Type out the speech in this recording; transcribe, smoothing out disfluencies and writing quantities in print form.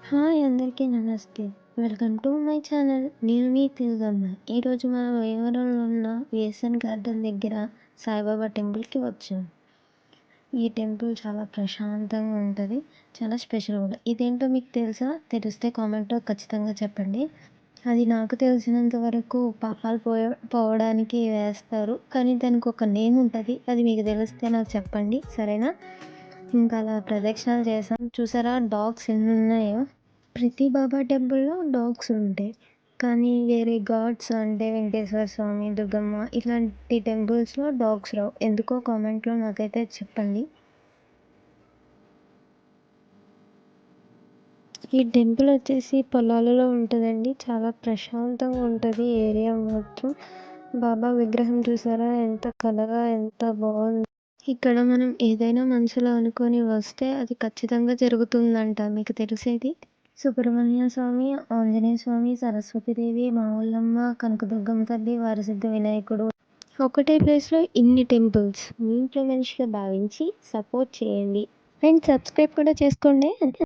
Hi అందరికీ నమస్తే. Welcome to my channel. నేను మీ తెలుగమ్మ. ఈరోజు మనం వేమవరంలో ఉన్న విఎస్ఎన్ గార్డెన్ దగ్గర సాయిబాబా టెంపుల్‌కి వచ్చాం. ఈ టెంపుల్ చాలా ప్రశాంతంగా ఉంటది. చాలా స్పెషల్ కూడా. ఇదేంటో మీకు తెలుసా? తెలిస్తే కామెంట్‌లో ఖచ్చితంగా చెప్పండి. అది నాకు తెలిసినంత వరకు పాపాలు పోవడానికి వేస్తారు. కానీ దానికి ఒక నేమ్ ఉంటది. అది మీకు తెలిస్తే నాకు చెప్పండి. సరేనా? ఇంకా అలా ప్రదక్షిణాలు చేసాం. చూసారా డాగ్స్ ఎన్నున్నాయో? ప్రతి బాబా టెంపుల్‌లో డాగ్స్ ఉంటాయి. కానీ వేరే గాడ్స్ అంటే వెంకటేశ్వర స్వామి, దుర్గమ్మ ఇట్లాంటి టెంపుల్స్‌లో డాగ్స్ రావు. ఎందుకో కామెంట్‌లో నాకైతే చెప్పండి. ఈ టెంపుల్ వచ్చేసి పొలాలలో ఉంటదండి. చాలా ప్రశాంతంగా ఉంటది ఏరియా మొత్తం. బాబా విగ్రహం చూసారా ఎంత కళగా ఎంత బావుందో. ఇక్కడ మనం ఏదైనా మనసులో అనుకొని వస్తే అది ఖచ్చితంగా జరుగుతుందంట. మీకు తెలిసేది? సుబ్రహ్మణ్య స్వామి, ఆంజనేయ స్వామి, సరస్వతీదేవి, మావుళ్ళమ్మ, కనకదుర్గమ్మ తల్లి, వరసిద్ధి వినాయకుడు. ఒకటే ప్లేస్‌లో ఇన్ని టెంపుల్స్. మీ ఇంట్లో మనిషిగా భావించి సపోర్ట్ చేయండి. అండ్ సబ్స్క్రైబ్ కూడా చేసుకోండి.